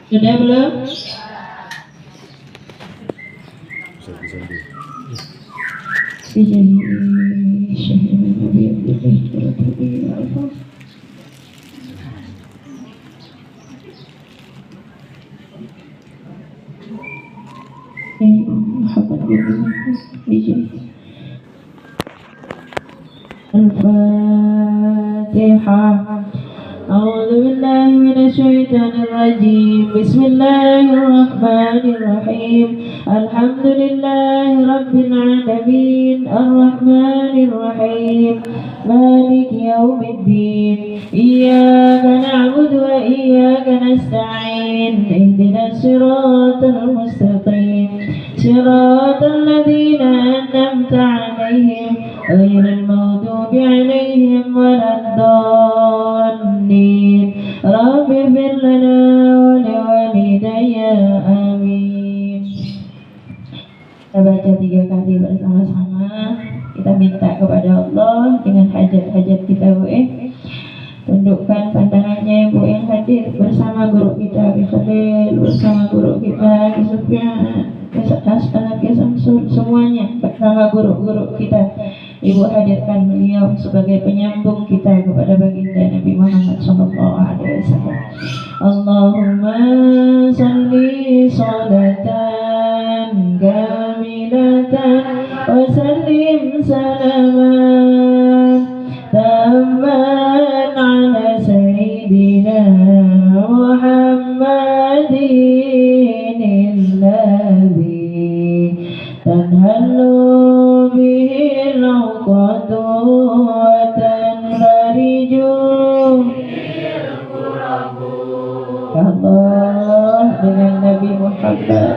Sudah belum? Al-Fatihah. أعوذ بالله من الشيطان الرجيم بسم الله الرحمن الرحيم الحمد لله رب العالمين الرحمن الرحيم مالك يوم الدين إياك نعبد وإياك نستعين اهدنا الصراط المستقيم صراط الذين أنعمت عليهم غير المغضوب عليهم ولا الضالين رب اغفر لنا ولوالدي آمين. Kita baca 3 kali bersama-sama. Kita minta kepada Allah dengan hajat-hajat kita, Bu. Tundukkan pandangannya Ibu yang hadir bersama guru kita Ki Khalil, bersama guru kita Ki Sufyan, Ki Samsul, semuanya bersama guru-guru kita. Ibu hadirkan beliau sebagai penyambung kita kepada baginda Nabi Muhammad SAW. Allahumma salli salatan kamilatan wa sallim salaman tamman ala sayyidina Muhammadin alladhi tanhallu bihi al-uqadu wa tanfariju Allah dengan Nabi Muhammad.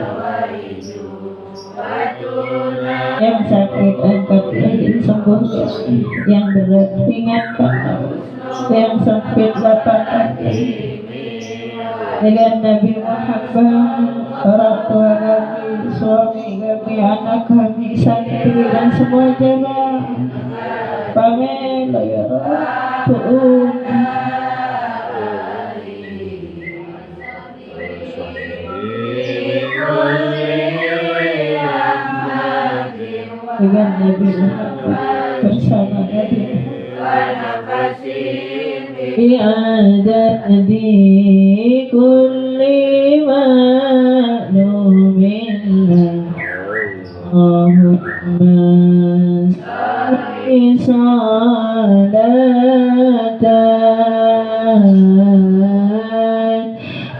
Yang sakit angkat lagi sembuhkan, yang berat ringankan, yang sempit lapangkan dengan Nabi Muhammad. Orang tua kami, suami kami, anak kami, santri dan semua jemaah pamela ya Rabbul dengan Nabi Muhammad bersama Nabi I'adat di kulli ma'lumin Allahumma salli salatan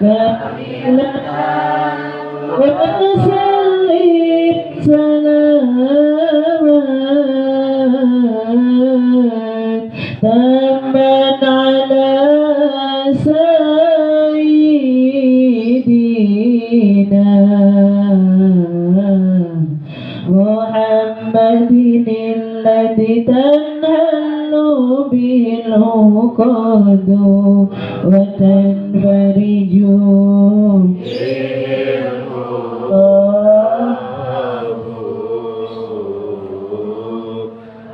kamilatan wa sallim salaman tamman ala sayyidina Muhammadin alladhi tanhallu bihil uqadu wa tanfariju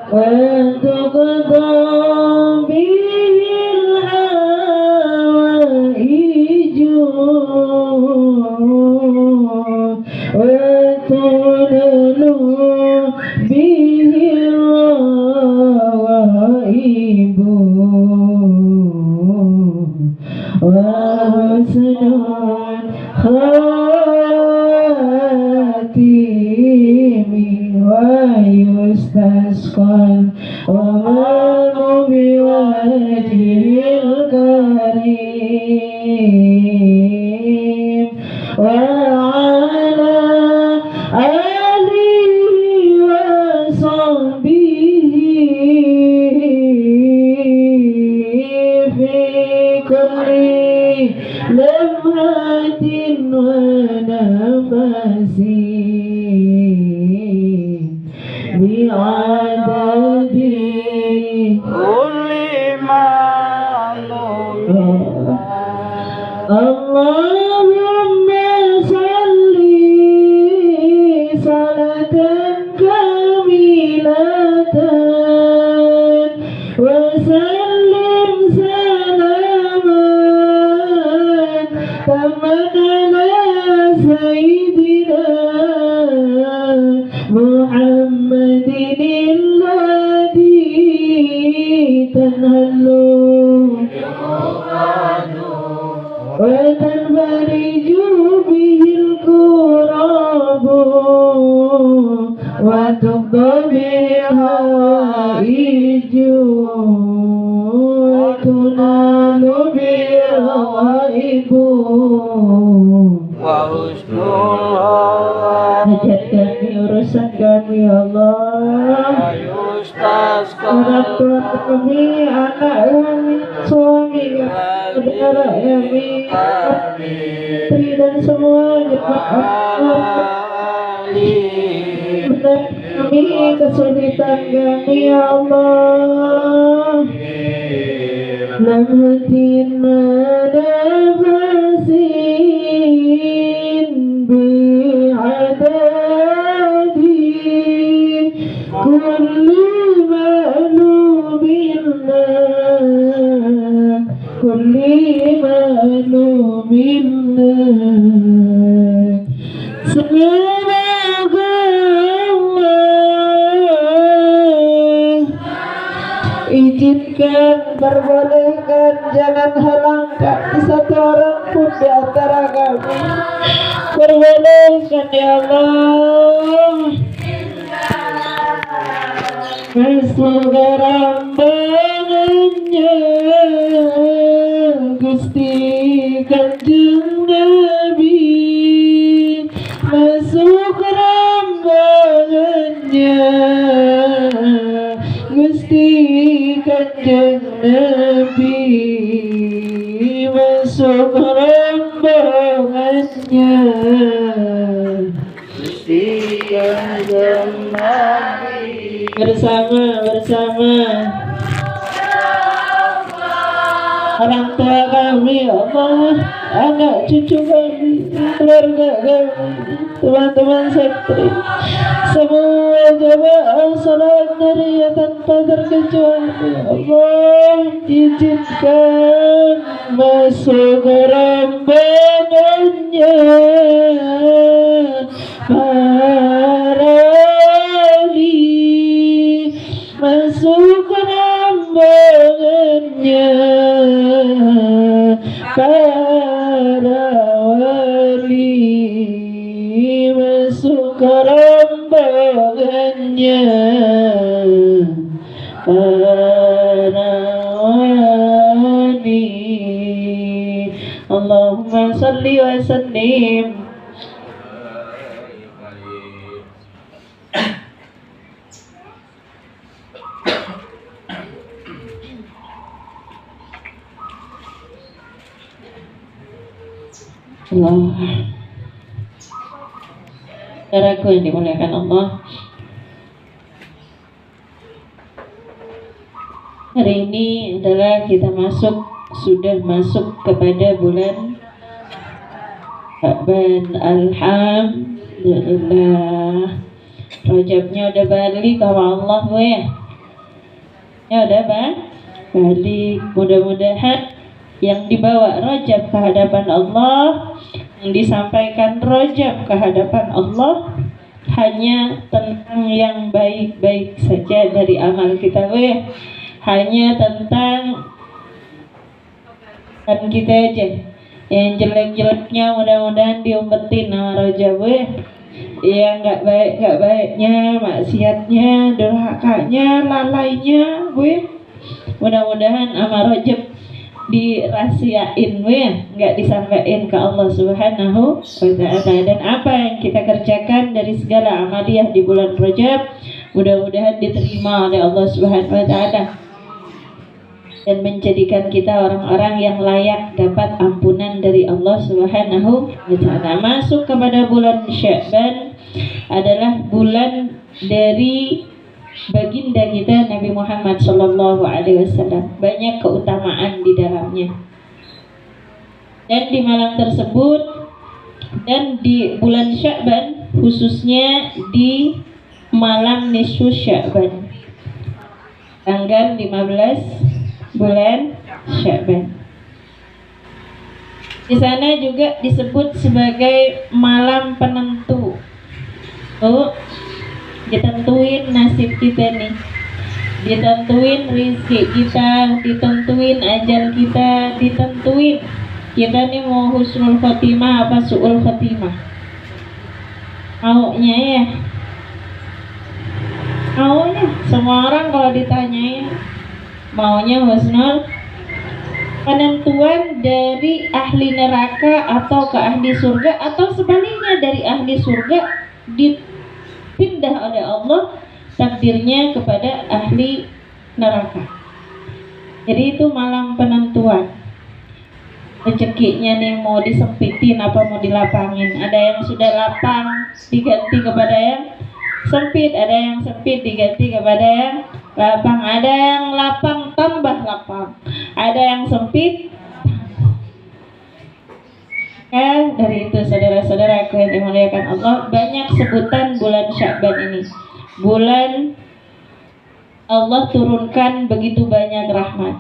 wa tuqda bihil hawaiju wa tunlu bihil rawaibu wa husnul khatimi wa yustasqal wa malu biwajhil karim wa ala alihi wa sahbihi fi kulli lamhatin wa nafasin bi'adadi kulli ma'lum Allahumma salli salatan kamilatan wa sallim salaman tamman تنهل وتنفرج به الكراب وتقضى به الحوائج وتنال به الغائب hajat kami, urusan kami ya Allah, orang tua kami, anak kami, suami kami, saudara kami, istri dan semua jemaah benar kami, kesulitan kami ya Allah, lam hatina nafasin bi'adadi kulli ma'lubillah kulli ma'lubillah. Semoga Allah izinkan, perbolehkan, jangan halangkan satu orang pun di antara kami. Perbolehkan ya Allah, semoga rambangannya Gusti Kanjeng Nabi masuk rambangannya Gusti Kanjeng Nabi masuk rambangannya Gusti Kanjeng Nabi. Bersama orang tua kami Allah, anak cucu kami, keluarga kami, teman-teman santri, semua jamaah salat nuriyah tanpa terkecuali Allah izinkan masuk rambangannya para wali, masuk rambangannya para wali, masuk rambangannya para wali. Allahumma salli wa sallim. Allah, saudaraku yang dimuliakan Allah, hari ini adalah kita sudah masuk kepada bulan Sya'ban. Alhamdulillah, Rajabnya udah balik sama Allah ya udah balik. Mudah-mudahan yang dibawa Rajab ke hadapan Allah, yang disampaikan Rajab ke hadapan Allah hanya tentang yang baik-baik saja dari amal kita hanya tentang kita aja. Yang jelek-jeleknya mudah-mudahan diumpetin sama Rajab yang nggak baiknya, maksiatnya, durhakanya, lalainya mudah-mudahan sama Rajab dirahasiain nggak disampaikan ke Allah Subhanahu wa ta'ala. Dan apa yang kita kerjakan dari segala amaliyah di bulan Rajab mudah-mudahan diterima oleh Allah Subhanahu wa ta'ala dan menjadikan kita orang-orang yang layak dapat ampunan dari Allah Subhanahu wa ta'ala. Masuk kepada bulan Sya'ban adalah bulan dari baginda kita Nabi Muhammad Sallallahu Alaihi Wasallam. Banyak keutamaan di dalamnya. Dan di malam tersebut dan di bulan Sya'ban, khususnya di malam nisfu Sya'ban, tanggal 15 bulan Sya'ban, di sana juga disebut sebagai malam penentu. Ditentuin nasib kita nih. ditentuin rizki kita, ditentuin ajal kita, ditentuin kita nih mau husnul khotimah apa su'ul khotimah. Maunya ya, maunya semua orang kalau ditanyain maunya husnul. Penentuan dari ahli neraka atau ke ahli surga, atau sebaliknya dari ahli surga dipindah oleh Allah takdirnya kepada ahli neraka. Jadi itu malam penentuan. Rezekinya nih mau disempitin apa mau dilapangin. Ada yang sudah lapang diganti kepada yang sempit, ada yang sempit diganti kepada yang lapang, ada yang lapang tambah lapang, ada yang sempit. Dari itu saudara-saudara yang dimuliakan Allah, banyak sebutan bulan Sya'ban ini. Bulan Allah turunkan begitu banyak rahmat,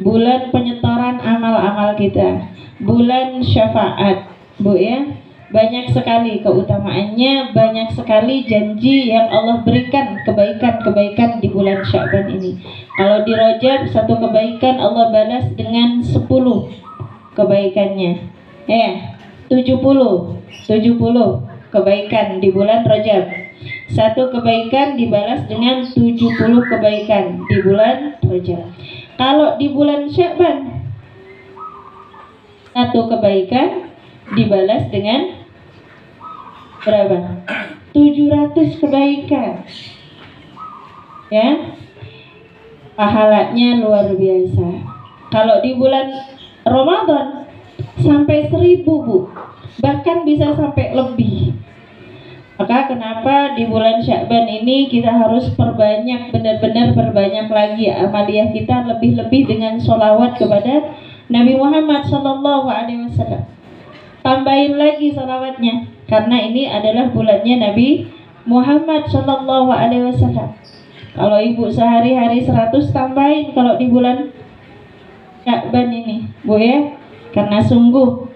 bulan penyetoran amal-amal kita, bulan syafaat, Bu ya. Banyak sekali keutamaannya, banyak sekali janji yang Allah berikan, kebaikan-kebaikan di bulan Sya'ban ini. Kalau di Rajab satu kebaikan Allah balas dengan 10 kebaikannya. 70 kebaikan di bulan Rajab. Satu kebaikan dibalas dengan 70 kebaikan di bulan Rajab. Kalau di bulan Sya'ban satu kebaikan dibalas dengan berapa? 700 kebaikan. Ya. Pahalanya luar biasa. Kalau di bulan Ramadan sampai 1000, Bu. Bahkan bisa sampai lebih. Maka kenapa di bulan Sya'ban ini kita harus perbanyak, benar-benar perbanyak lagi amaliyah kita, lebih-lebih dengan sholawat kepada Nabi Muhammad SAW. Tambahin lagi sholawatnya, karena ini adalah bulannya Nabi Muhammad SAW. Kalau ibu sehari-hari 100 tambahin kalau di bulan Sya'ban ini, Bu ya. Karena sungguh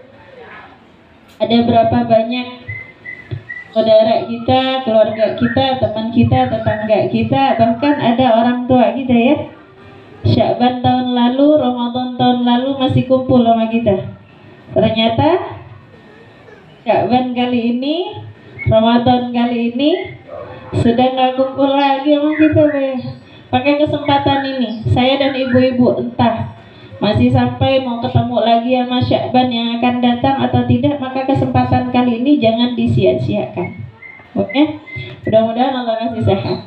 ada berapa banyak saudara kita, keluarga kita, teman kita, tetangga kita, bahkan ada orang tua kita ya, Sya'ban tahun lalu, Ramadan tahun lalu masih kumpul sama kita. Ternyata Sya'ban kali ini, Ramadan kali ini sudah nggak kumpul lagi sama kita, Be. Pakai kesempatan ini, saya dan ibu-ibu entah masih sampai mau ketemu lagi sama Sya'ban yang akan datang atau tidak, maka kesempatan kali ini jangan disia-siakan. Oke, mudah-mudahan Allah kasih sehat.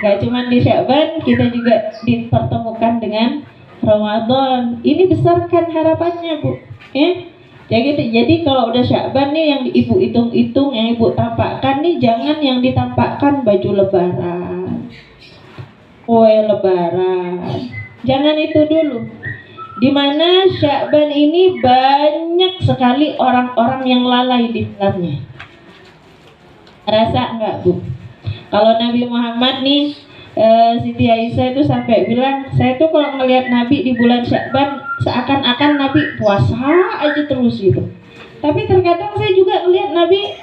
Gak cuma di Sya'ban, kita juga dipertemukan dengan Ramadan. Ini besarkan harapannya, Bu. Ya. Jadi kalau udah Sya'ban nih yang ibu hitung-hitung, yang ibu tampakkan nih, jangan yang ditampakkan baju lebaran, kue lebaran. Jangan itu dulu. Dimana Sya'ban ini banyak sekali orang-orang yang lalai di dalamnya. Rasa enggak, Bu? Kalau Nabi Muhammad nih, Siti Aisyah itu sampai bilang, saya tuh kalau ngelihat Nabi di bulan Sya'ban seakan-akan Nabi puasa aja terus gitu. Tapi terkadang saya juga ngelihat Nabi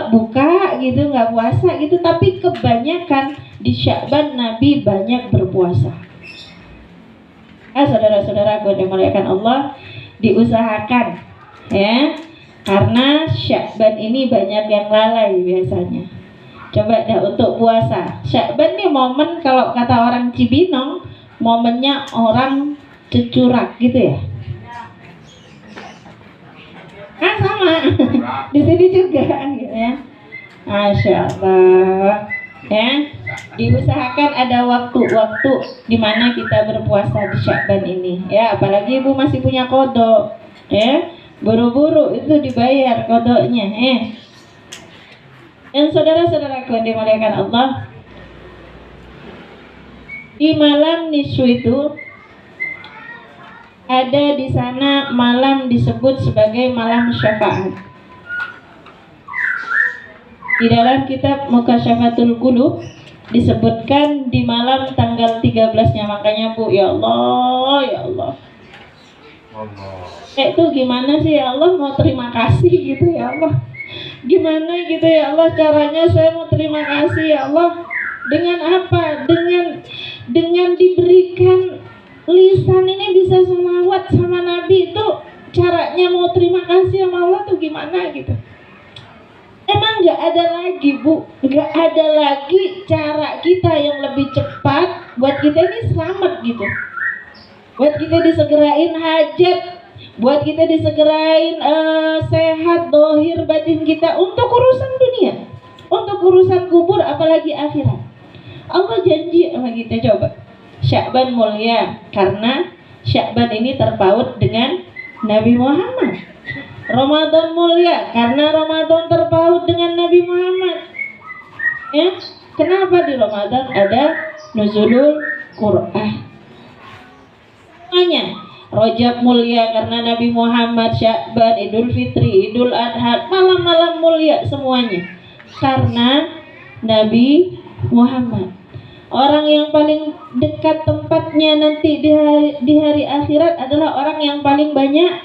buka gitu, nggak puasa gitu. Tapi kebanyakan di Sya'ban Nabi banyak berpuasa. Saudara-saudara yang dimuliakan Allah, diusahakan ya, karena Sya'ban ini banyak yang lalai biasanya. Coba dah untuk puasa. Sya'ban nih momen, kalau kata orang Cibinong, momennya orang cecurak gitu ya. Sama di sini juga gitu ya. Masya Allah. Ya, diusahakan ada waktu-waktu di mana kita berpuasa di Sya'ban ini. Ya, apalagi ibu masih punya kodok, ya, buru-buru itu dibayar kodoknya. Dan saudara-saudaraku yang dimuliakan Allah, di malam nisfu itu ada di sana malam disebut sebagai malam syafaat. Di dalam kitab Mukasyafatul Qulub disebutkan di malam tanggal 13-nya. Makanya Bu, ya Allah, ya Allah, itu gimana sih ya Allah, mau terima kasih gitu ya Allah, gimana gitu ya Allah caranya saya mau terima kasih ya Allah. Dengan apa? Dengan Dengan diberikan lisan ini bisa selawat sama Nabi, itu caranya mau terima kasih sama Allah tuh gimana gitu. Emang nggak ada lagi Bu, nggak ada lagi cara kita yang lebih cepat buat kita ini selamat gitu, buat kita disegerain hajat, buat kita disegerain sehat dohir batin kita untuk urusan dunia, untuk urusan kubur, apalagi akhirat. Allah janji sama kita, coba Sya'ban mulia karena Sya'ban ini terpaut dengan Nabi Muhammad. Ramadan mulia karena Ramadan terpaut dengan Nabi Muhammad. Ya, kenapa di Ramadan ada nuzulul Quran? Makanya Rajab mulia karena Nabi Muhammad, Sya'ban, Idul Fitri, Idul Adha, malam-malam mulia semuanya karena Nabi Muhammad. Orang yang paling dekat tempatnya nanti di hari akhirat adalah orang yang paling banyak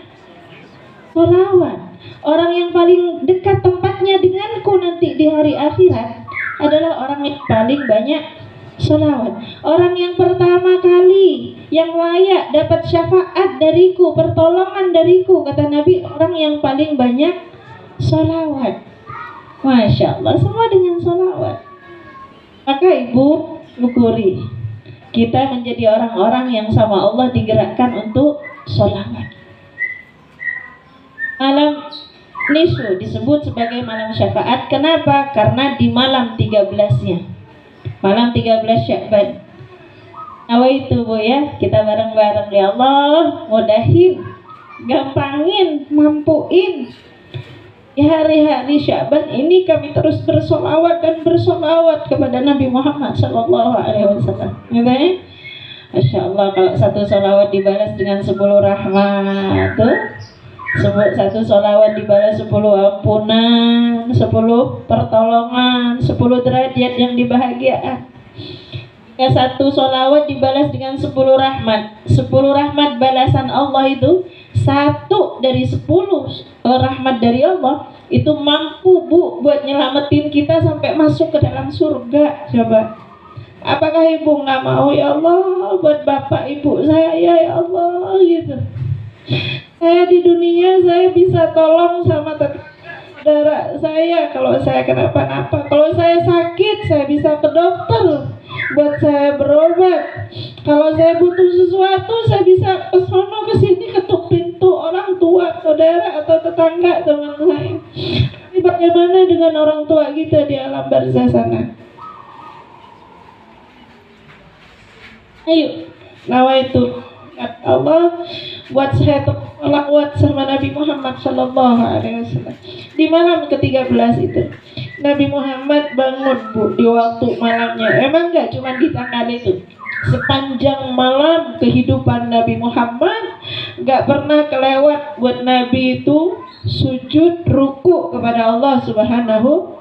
sholawat. Orang yang paling dekat tempatnya denganku nanti di hari akhirat adalah orang yang paling banyak sholawat. Orang yang pertama kali yang layak dapat syafaat dariku, pertolongan dariku, kata Nabi, orang yang paling banyak sholawat. Masya Allah, semua dengan sholawat. Maka Ibu syukuri kita menjadi orang-orang yang sama Allah digerakkan untuk sholawat. Malam nisfu disebut sebagai malam syafaat. Kenapa? Karena di malam 13-nya, malam 13 Sya'ban. Nawaitu Bu ya, kita bareng-bareng, ya Allah mudahin, gampangin, mampuin di hari-hari Sya'ban ini kami terus bersolawat dan bersolawat kepada Nabi Muhammad Sallallahu Alaihi Wasallam. Gitu ya? Masya Allah, kalau satu solawat dibalas dengan 10 rahmat tuh, satu solawat dibalas 10 ampunan, 10 pertolongan, 10 derajat yang dibahagiaan. Satu solawat dibalas dengan 10 rahmat. 10 rahmat balasan Allah itu, satu dari 10 rahmat dari Allah itu mampu Bu buat nyelamatin kita sampai masuk ke dalam surga. Coba, apakah Ibu nggak mau? Ya Allah, buat bapak ibu saya ya Allah gitu. Saya di dunia saya bisa tolong sama saudara saya kalau saya kenapa-napa. Kalau saya sakit saya bisa ke dokter buat saya berobat. Kalau saya butuh sesuatu saya bisa ke sono ke sini, ketuk pintu orang tua, saudara atau tetangga teman saya. Tapi bagaimana dengan orang tua kita di alam barzah sana? Ayo, nawaitu Allah buat saya selawat sama Nabi Muhammad Sallallahu Alaihi Wasallam. Di malam ke-13 itu Nabi Muhammad bangun Bu di waktu malamnya. Emang gak cuma di tanggal itu, sepanjang malam kehidupan Nabi Muhammad gak pernah kelewat buat Nabi itu sujud ruku kepada Allah Subhanahu.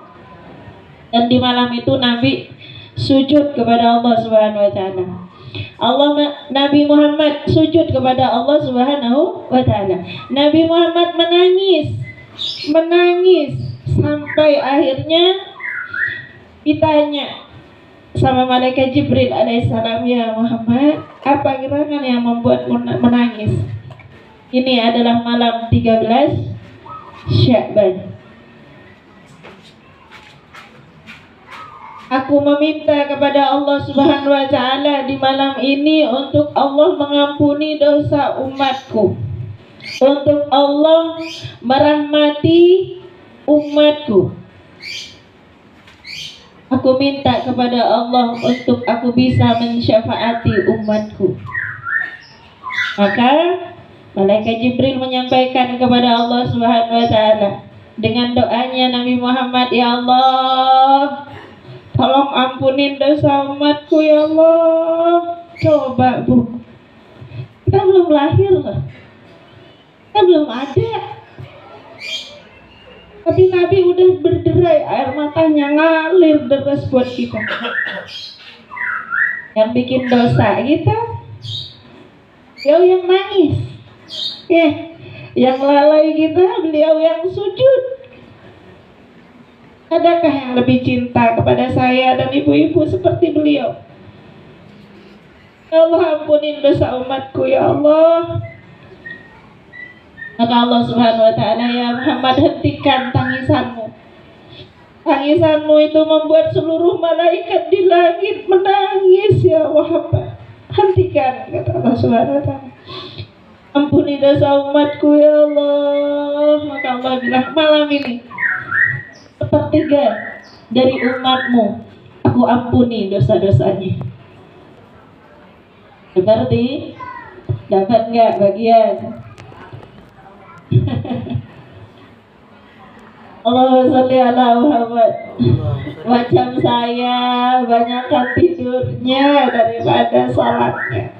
Dan di malam itu Nabi sujud kepada Allah Subhanahu wa Ta'ala. Nabi Muhammad sujud kepada Allah Subhanahu wa Ta'ala. Nabi Muhammad menangis sampai akhirnya ditanya sama malaikat Jibril alaihissalam, ya Muhammad, apa gerangan yang membuatmu menangis? Ini adalah malam 13 Sya'ban. Aku meminta kepada Allah Subhanahu wa Ta'ala di malam ini untuk Allah mengampuni dosa umatku, untuk Allah merahmati umatku. Aku minta kepada Allah untuk aku bisa mensyafaati umatku. Maka malaikat Jibril menyampaikan kepada Allah Subhanahu wa Ta'ala dengan doanya Nabi Muhammad, ya Allah, tolong ampunin dosa umatku ya Allah. Coba Bu, kita belum lahir loh, kita belum ada, tapi Nabi udah berderai, air matanya ngalir deras buat kita. Yang bikin dosa kita, beliau yang nangis, yang lalai kita, beliau yang sujud. Adakah yang lebih cinta kepada saya dan ibu-ibu seperti beliau? Ya Allah, ampunin dosa umatku ya Allah. Maka Allah Subhanahu wa ta'ala, ya Muhammad, hentikan tangisanmu. Tangisanmu itu membuat seluruh malaikat di langit menangis ya Muhammad. Hentikan, kata Allah Subhanahu wa ta'ala. Ampuni dosa umatku ya Allah. Maka Allah bilang, malam ini sepertiga dari umatmu aku ampuni dosa-dosanya. Seperti dapat nggak bagian? Allahumma sholli ala Muhammad. Macam saya banyakkan tidurnya daripada salatnya.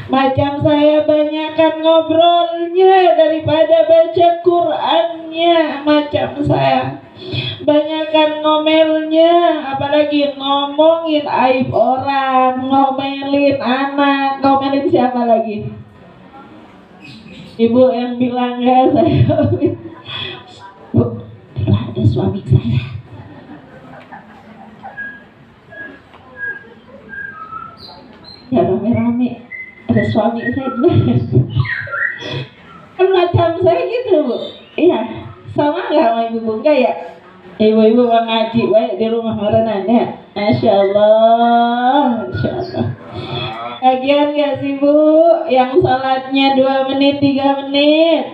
Macam saya banyakkan ngobrolnya daripada baca Qur'annya. Macam saya banyakkan ngomelnya, apalagi ngomongin aib orang, ngomelin anak, ngomelin siapa lagi? Ibu yang bilang ya saya, Bu, ada suami saya. Ya rame-rame ada suami saya juga. Kan macam saya gitu Bu. Iya, sama nggak sama ibu-ibu? Enggak ya? Ibu-ibu mau ngaji baik di rumah merenang ya. Masya Allah, Masya Allah. Bagian nggak sih Bu yang sholatnya 2 menit 3 menit,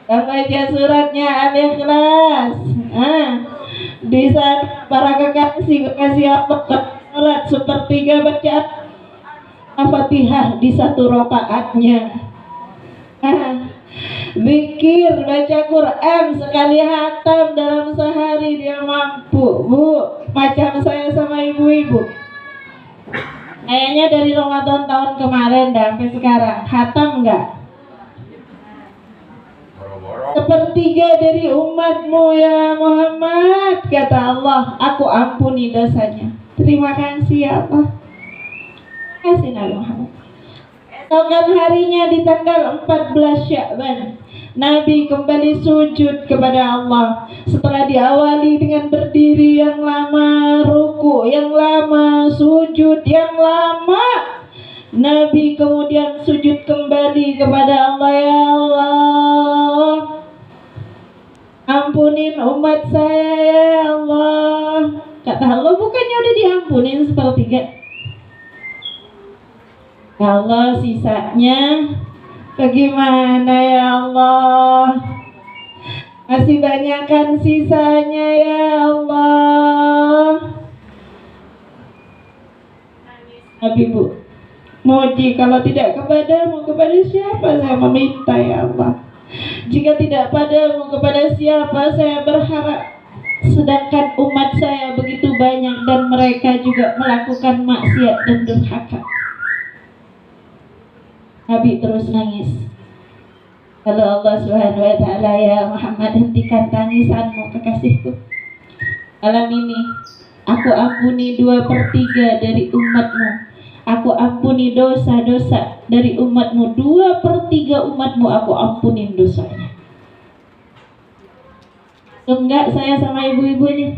yang baca suratnya Al-Ikhlas. Di saat para kekasih Allah sholat sepertiga baca Al-Fatihah di 1 rakaatnya. Zikir baca Quran sekali hatam dalam sehari dia mampu Bu. Macam saya sama ibu-ibu, kayaknya dari Ramadan tahun kemarin sampai sekarang hatam enggak? Sepertiga dari umatmu ya Muhammad, kata Allah, aku ampuni dosanya. Terima kasih ya Allah. Kasih Nabi Muhammad. Tanggal harinya di tanggal 14 Sya'ban, Nabi kembali sujud kepada Allah. Setelah diawali dengan berdiri yang lama, ruku yang lama, sujud yang lama, Nabi kemudian sujud kembali kepada Allah. Ya Allah, ampunin umat saya ya Allah. Kata Allah, bukannya udah diampunin sepertiga? Ya Allah, sisanya bagaimana ya Allah? Masih banyakkan sisanya ya Allah. Nabi Bu, Moji, kalau tidak kepadamu, kepada siapa saya meminta ya Allah? Jika tidak padamu, kepada siapa saya berharap? Sedangkan umat saya begitu banyak dan mereka juga melakukan maksiat dan durhaka. Nabi terus nangis. Kalau Allah Subhanahu wa ta'ala, ya Muhammad, hentikan tangisanmu kekasihku. Malam ini aku ampuni 2/3 dari umatmu. Aku ampuni dosa-dosa dari umatmu. 2/3 umatmu aku ampunin dosanya. Enggak saya sama ibu-ibu nih?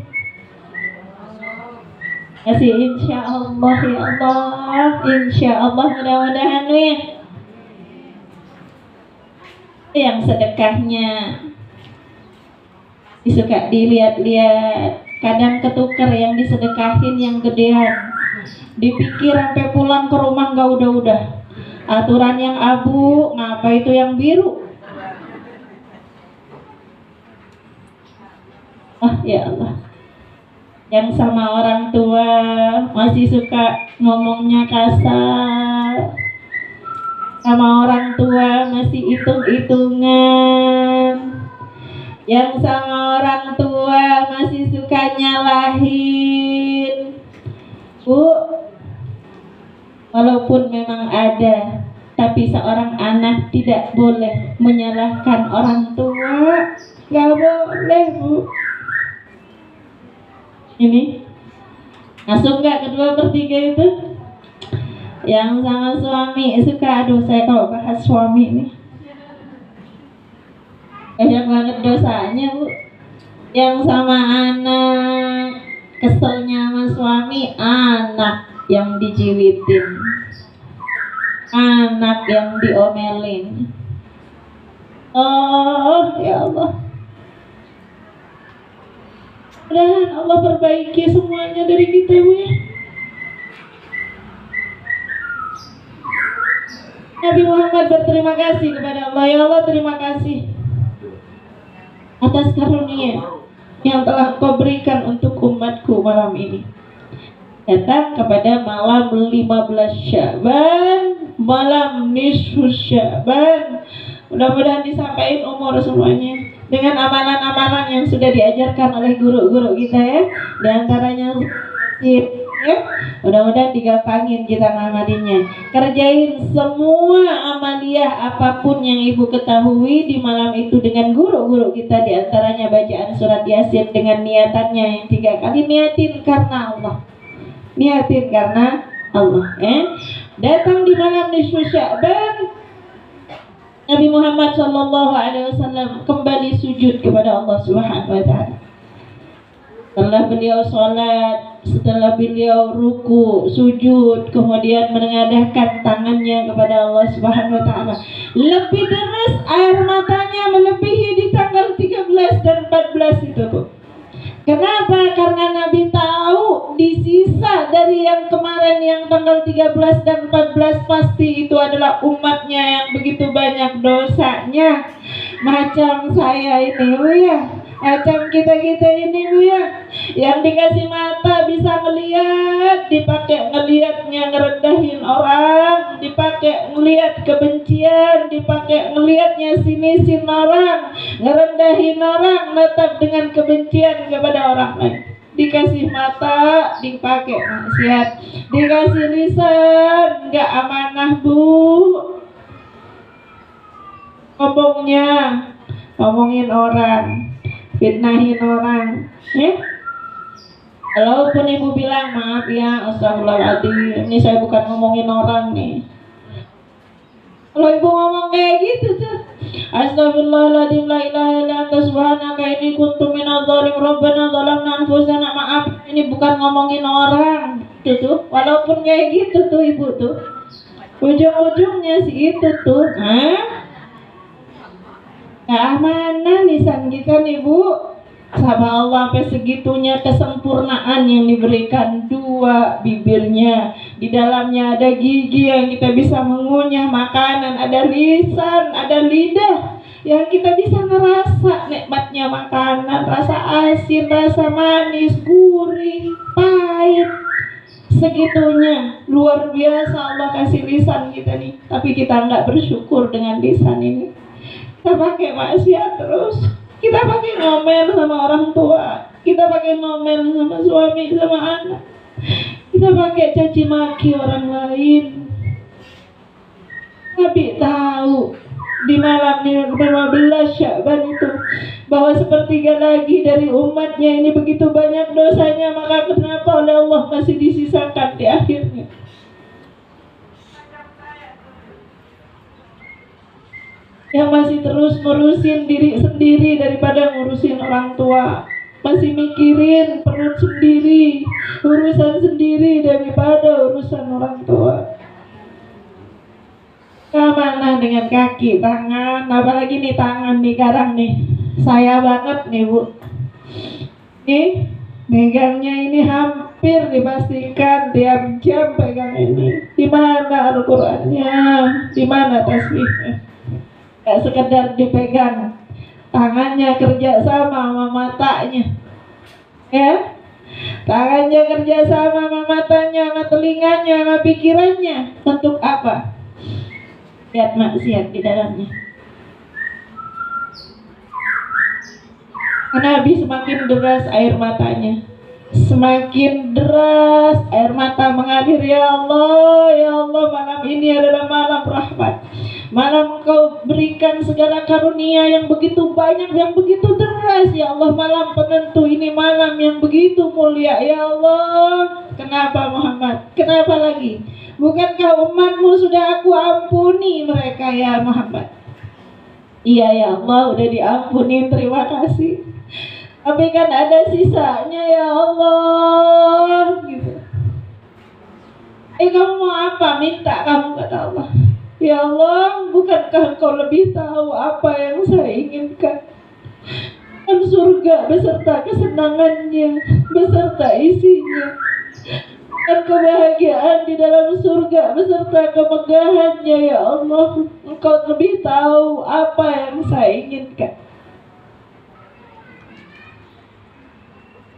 Kasih insya Allah ya Allah. Insya Allah, mudah-mudahan nih yang sedekahnya suka dilihat-lihat, kadang ketuker yang disedekahin yang gedean, dipikir sampai pulang ke rumah nggak udah aturan yang abu, ngapa itu yang biru. Ya Allah, yang sama orang tua masih suka ngomongnya kasar, sama orang tua masih hitung-hitungan, yang sama orang tua masih suka nyalahin. Bu, walaupun memang ada, tapi seorang anak tidak boleh menyalahkan orang tua. Gak boleh Bu. Ini masuk gak kedua bertiga itu? Yang sama suami suka, aduh saya kalau bahas suami ini banyak banget dosanya Bu. Yang sama anak, keselnya sama suami, anak yang dijiwitin. anak yang diomelin. Oh ya Allah, mudah-mudahan Allah perbaiki semuanya dari kita, Bu ya. Nabi Muhammad berterima kasih kepada Allah. Ya Allah, terima kasih atas karunia yang telah Engkau berikan untuk umatku malam ini. Datang kepada malam 15 Sya'ban, malam nisfu Sya'ban. Mudah-mudahan disampaikan umur semuanya dengan amalan-amalan yang sudah diajarkan oleh guru-guru kita ya. Di antaranya ya, mudah-mudahan digampangin kita ngamalinya. Kerjain semua amaliyah apapun yang ibu ketahui di malam itu dengan guru-guru kita. Di antaranya bacaan surat Yasin dengan niatannya yang 3 kali. Niatin karena Allah, niatin karena Allah. Datang di malam nisfu Sya'ban, Nabi Muhammad SAW kembali sujud kepada Allah Subhanahu wa Ta'ala. Setelah beliau sholat, setelah beliau ruku, sujud, kemudian menengadahkan tangannya kepada Allah Subhanahu wa Ta'ala, lebih deras air matanya melebihi di tanggal 13 dan 14 itu, Bu. Kenapa? Karena Nabi tahu di sisa dari yang kemarin yang tanggal 13 dan 14 pasti itu adalah umatnya yang begitu banyak dosanya. Macam saya ini, Bu ya, macam kita-kita ini, Bu ya, yang dikasih mata bisa ngelihat, dipakai ngelihatnya ngerendahin orang, dipakai ngelihat kebencian, dipakai ngelihatnya sinisin orang, ngerendahin orang, tetap dengan kebencian kepada orang lain. Dikasih mata dipakai maksiat, dikasih lisan nggak amanah, Bu, ngomongin orang, fitnahin orang ya. Walaupun ibu bilang maaf ya, astagfirullahaladzim, ini saya bukan ngomongin orang nih. Kalau ibu ngomong kayak gitu tuh, astagfirullahaladzim, la ilaha illa anta subhanaka inni kuntu minadh dhalim, rabbana dhalamna anfusana, maaf, ini bukan ngomongin orang. Tuh, walaupun kayak gitu tuh ibu tuh, ujung-ujungnya sih itu tuh, amanah lisan kita nih, Bu. Sama Allah sampai segitunya kesempurnaan yang diberikan, 2 bibirnya, di dalamnya ada gigi yang kita bisa mengunyah makanan, ada lisan, ada lidah yang kita bisa ngerasa nikmatnya makanan, rasa asin, rasa manis, gurih, pahit. Segitunya luar biasa Allah kasih lisan kita nih, tapi kita nggak bersyukur dengan lisan ini. Kita pakai maksiat terus, kita pakai ngomel sama orang tua, kita pakai ngomel sama suami, sama anak, kita pakai caci maki orang lain. Tapi tahu di malam 15 Sya'ban itu bahwa sepertiga lagi dari umatnya ini begitu banyak dosanya, maka kenapa oleh Allah masih disisakan di akhirnya? Yang masih terus ngurusin diri sendiri daripada ngurusin orang tua, masih mikirin perut sendiri, urusan sendiri daripada urusan orang tua. Kemana dengan kaki, tangan, apalagi nih tangan nih sekarang nih, saya banget nih, Bu. Nih megangnya ini hampir dipastikan tiap jam pegang ini. Di mana Al-Qur'annya? Di mana tasbihnya? Gak sekedar dipegang, tangannya kerja sama matanya ya, tangannya kerja sama matanya, sama telinganya, sama pikirannya. Untuk apa? Lihat maksiat di dalamnya. Nabi semakin deras air matanya, semakin deras air mata mengalir. Ya Allah, malam ini adalah malam rahmat, malam Engkau berikan segala karunia yang begitu banyak, yang begitu deras. Ya Allah, malam penentu ini, malam yang begitu mulia. Ya Allah, kenapa Muhammad? Kenapa lagi? Bukankah umatmu sudah aku ampuni mereka ya Muhammad? Iya ya Allah, udah diampuni, terima kasih. Tapi kan ada sisanya ya Allah gitu. Kamu mau apa? Minta kamu, kata Allah. Ya Allah, bukankah engkau lebih tahu apa yang saya inginkan? Kan surga beserta kesenangannya, beserta isinya, dan kebahagiaan di dalam surga beserta kemegahannya. Ya Allah, engkau lebih tahu apa yang saya inginkan.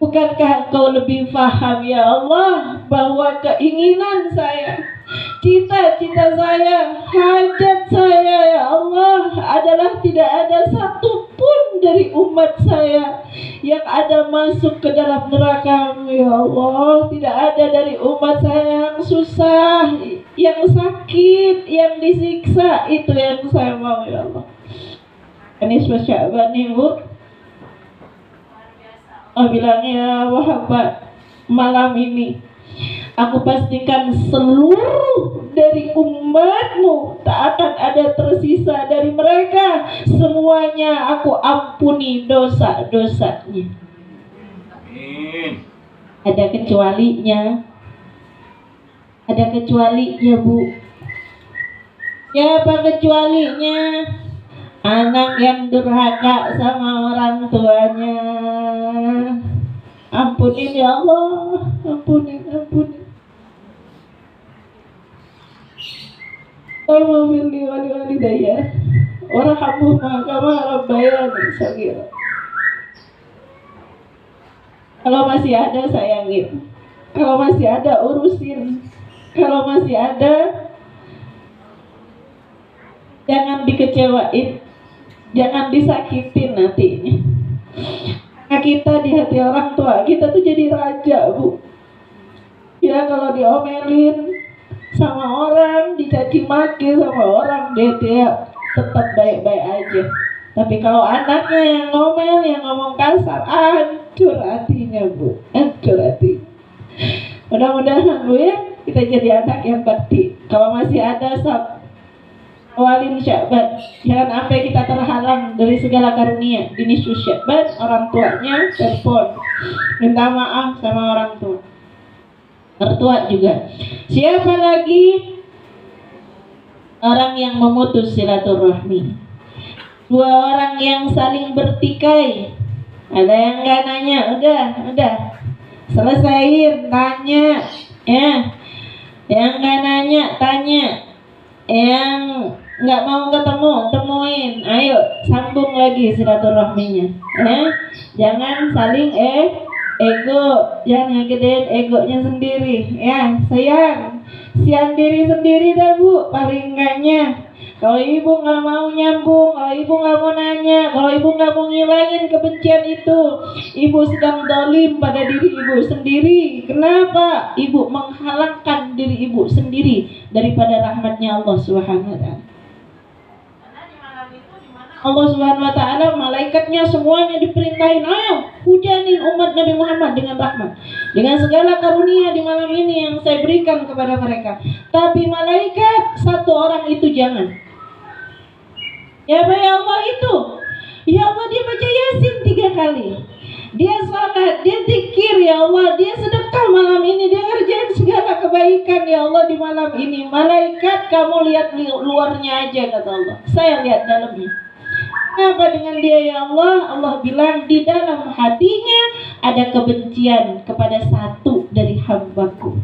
Bukankah engkau lebih paham ya Allah bahwa keinginan saya, cita-cita saya, hajat saya ya Allah adalah tidak ada satupun dari umat saya yang ada masuk ke dalam neraka-Mu ya Allah. Tidak ada dari umat saya yang susah, yang sakit, yang disiksa. Itu yang saya mau ya Allah. Ini Sya'ban nih Bu. Oh bilang ya Muhammad, malam ini aku pastikan seluruh dari umatmu tak akan ada tersisa dari mereka. Semuanya aku ampuni dosa-dosanya. Amin. Ada kecualinya. Ada kecualinya Bu. Siapa kecualinya? Anak yang durhaka sama orang tuanya. Ampunin ya Allah, ampunin. Allahumma firli wa li walidayya warhamhuma kama rabbayani shaghira. Kalau masih ada sayangin, kalau masih ada urusin, kalau masih ada jangan dikecewain, jangan disakitin nantinya. Karena kita di hati orang tua kita tuh jadi raja Bu. Ya kalau diomelin sama orang, dicaci maki sama orang, dia tetap baik-baik aja. Tapi kalau anaknya yang ngomel, yang ngomong kasar, hancur hatinya Bu, hancur hati. Mudah-mudahan Bu ya, kita jadi anak yang bakti. Kalau masih ada awalin Sya'ban, jangan sampai kita terhalang dari segala karunia. Di nisfu Sya'ban, orang tuanya telepon minta maaf sama orang tua, mertua juga. Siapa lagi? Orang yang memutus silaturahmi, dua orang yang saling bertikai. Ada yang nggak nanya, udah selesaiin, tanya ya. Yang nggak nanya, tanya. Yang nggak mau ketemu, temuin. Ayo sambung lagi silaturahminya ya. Jangan saling ego, jangan ngegedein egonya sendiri ya. Sian diri sendiri dah Bu, paling enggaknya. Kalau ibu nggak mau nyambung, kalau ibu nggak mau nanya, kalau ibu nggak mau ngilangin kebencian itu, ibu sedang zalim pada diri ibu sendiri. Kenapa? Ibu menghalangkan diri ibu sendiri daripada rahmatnya Allah Subhanahu wa Ta'ala. Allah Subhanahu wa Ta'ala, malaikatnya semuanya diperintahin, ayo hujanin umat Nabi Muhammad dengan rahmat, dengan segala karunia di malam ini yang saya berikan kepada mereka. Tapi malaikat satu orang itu jangan. Ya Allah itu, ya Allah dia baca Yasin 3 kali, dia sholat, dia zikir ya Allah, dia sedekah malam ini, dia ngerjain segala kebaikan ya Allah di malam ini. Malaikat kamu lihat luarnya aja kata Allah, saya lihat dalamnya. Apa dengan dia ya Allah? Allah bilang di dalam hatinya ada kebencian kepada satu dari hambaku.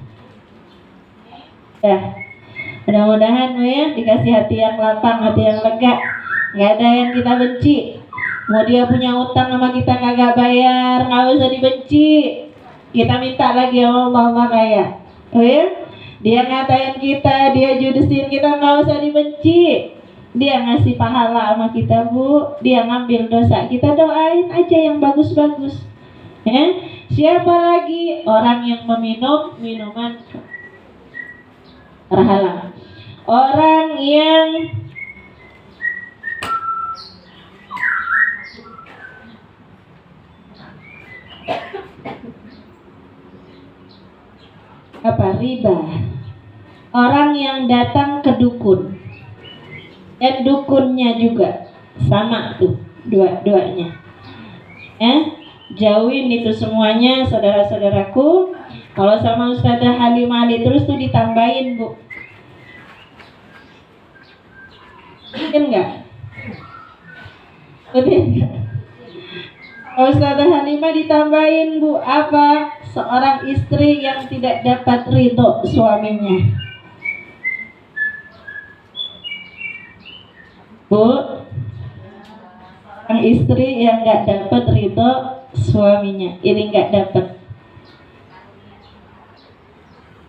Ya, mudah-mudahan ya dikasih hati yang lapang, hati yang lega. Gak ada yang kita benci. Mau dia punya utang sama kita kagak bayar, gak usah dibenci. Kita minta lagi ya Allah kaya. Oh ya, dia ngatain kita, dia judesin kita, gak usah dibenci. Dia ngasih pahala sama kita Bu, dia ngambil dosa, kita doain aja yang bagus-bagus ya. Siapa lagi? Orang yang meminum minuman terhalang, orang yang riba, orang yang datang ke dukun dan dukunnya juga sama tuh dua-duanya. Jauhin itu semuanya saudara-saudaraku. Kalau sama Ustazah Halimah Ali terus tuh ditambahin, Bu. Mungkin nggak? Betul nggak? Ustazah Halimah ditambahin, Bu, apa? Seorang istri yang tidak dapat ridho suaminya. Bu, seorang istri yang nggak dapat ridho suaminya, ini nggak dapat.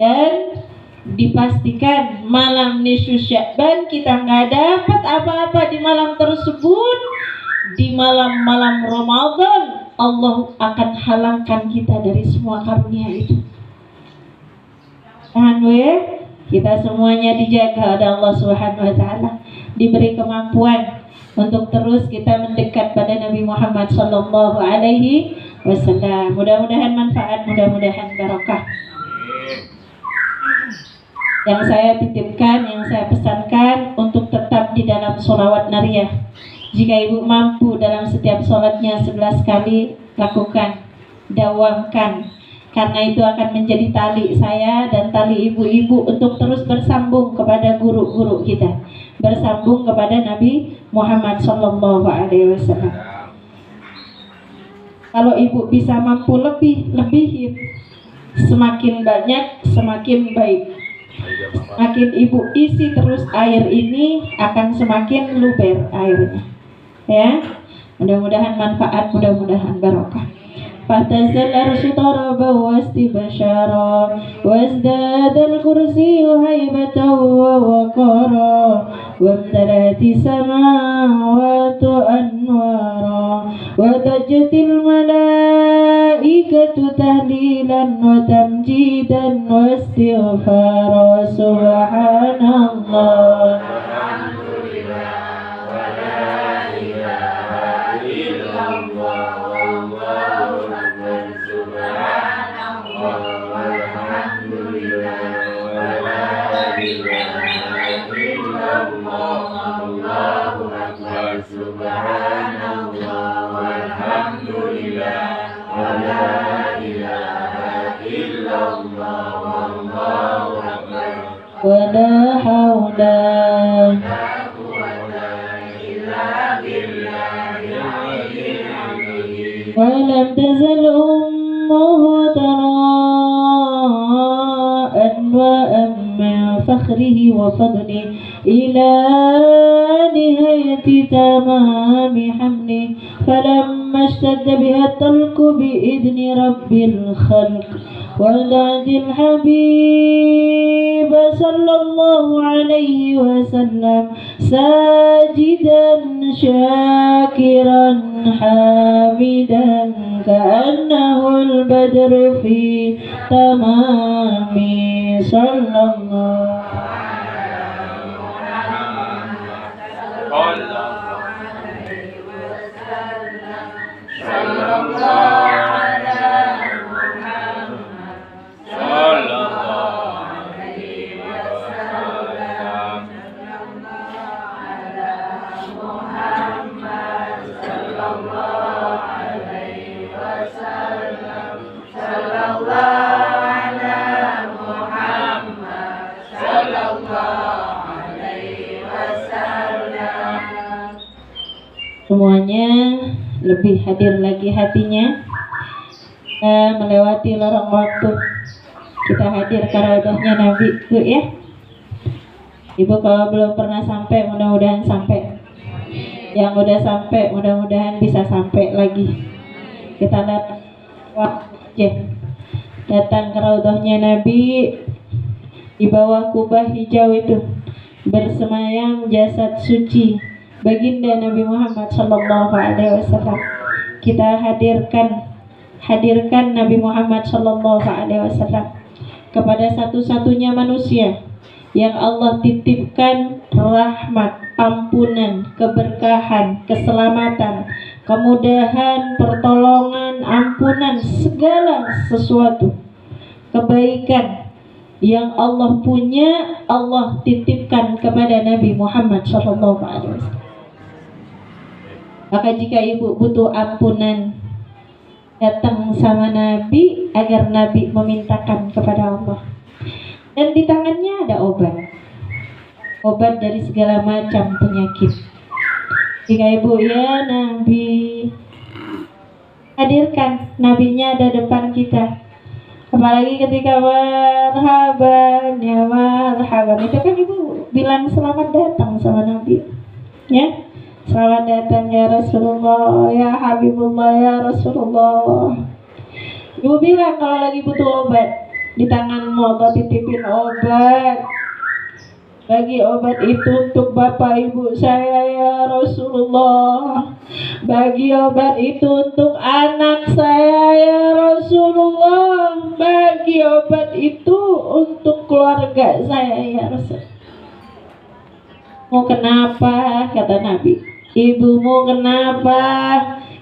Dan dipastikan malam nisfu Sya'ban kita nggak dapat apa-apa di malam tersebut. Di malam-malam Ramadan Allah akan halangkan kita dari semua karunia itu. Kita semuanya dijaga oleh Allah Subhanahu wa taala, diberi kemampuan untuk terus kita mendekat pada Nabi Muhammad sallallahu alaihi wasallam. Mudah-mudahan manfaat, mudah-mudahan barokah. Yang saya titipkan, yang saya pesankan untuk tetap di dalam sholawat nariyah. Jika ibu mampu dalam setiap sholatnya 11 kali, lakukan, dawamkan. Karena itu akan menjadi tali saya dan tali ibu-ibu untuk terus bersambung kepada guru-guru kita, bersambung kepada Nabi Muhammad SAW. Kalau ibu bisa mampu lebihin, semakin banyak, semakin baik. Semakin ibu isi terus air ini, akan semakin luber airnya. Ya, mudah-mudahan manfaat, mudah-mudahan barokah. Fatazal arsy taraba wastibashara wazdadal kursiyyu haibatan wa waqara wamtalati samawati anwara wa tajtil malaikatu tahlilan wa tamjidan wa istighfara subhanallah. Wala haula walam tazal ummuhu tara'an wa amma fakhrihi wa fadli ila nihayati tamami hamli falamma ishtadda biha talqu biidni rabbil khalq ودعت الحبيب صلى الله عليه وسلم ساجدا شاكرا حامدا كأنه البدر في تمام صلى الله semuanya lebih hadir lagi hatinya. Kita melewati lorong waktu, kita hadir ke raudhahnya Nabi, Bu ya. Ibu kalau belum pernah sampai, mudah-mudahan sampai. Yang udah sampai, mudah-mudahan bisa sampai lagi. Kita lihat waktu datang ke raudhahnya Nabi, di bawah kubah hijau itu bersemayam jasad suci baginda Nabi Muhammad sallallahu alaihi wasallam. Kita hadirkan Nabi Muhammad sallallahu alaihi wasallam kepada satu-satunya manusia yang Allah titipkan rahmat, ampunan, keberkahan, keselamatan, kemudahan, pertolongan, ampunan, segala sesuatu kebaikan yang Allah punya, Allah titipkan kepada Nabi Muhammad sallallahu alaihi wasallam. Maka jika ibu butuh ampunan, datang sama Nabi agar Nabi memintakan kepada Allah. Dan di tangannya ada obat dari segala macam penyakit. Jika ibu ya Nabi, hadirkan nabinya ada depan kita. Apalagi ketika marhaban ya marhaban, itu kan ibu bilang selamat datang sama Nabi, ya, selamat datang ya Rasulullah, ya Habibullah, ya Rasulullah. Ibu bilang kalau lagi butuh obat, di tanganmu Allah titipin obat. Bagi obat itu untuk bapak ibu saya ya Rasulullah. Bagi obat itu untuk anak saya ya Rasulullah. Bagi obat itu untuk keluarga saya ya Rasulullah. Mau kenapa? Kata Nabi. Ibumu kenapa?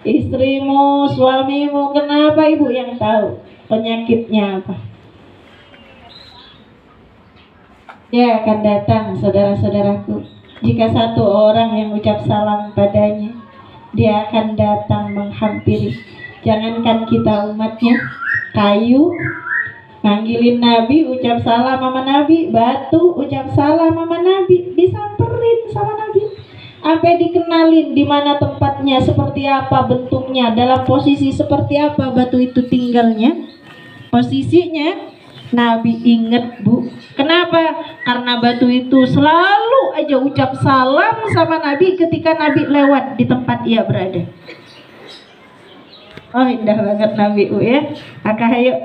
Istrimu, suamimu kenapa? Ibu yang tahu penyakitnya apa. Dia akan datang, saudara-saudaraku. Jika satu orang yang ucap salam padanya, dia akan datang menghampiri. Jangankan kita umatnya, kayu manggilin Nabi, ucap salam sama Nabi, batu ucap salam sama Nabi, disamperin sama Nabi, sampai dikenalin di mana tempatnya, seperti apa bentuknya, dalam posisi seperti apa batu itu tinggalnya, posisinya. Nabi inget, Bu. Kenapa? Karena batu itu selalu aja ucap salam sama Nabi ketika Nabi lewat di tempat ia berada. Oh, indah banget Nabi, Bu, ya. Maka ayo,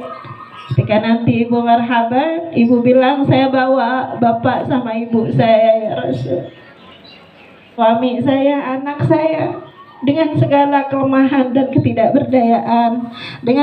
ketika nanti ibu marhaban, ibu bilang saya bawa bapak sama ibu saya ya Rasul, suami saya, anak saya, dengan segala kelemahan dan ketidakberdayaan, dengan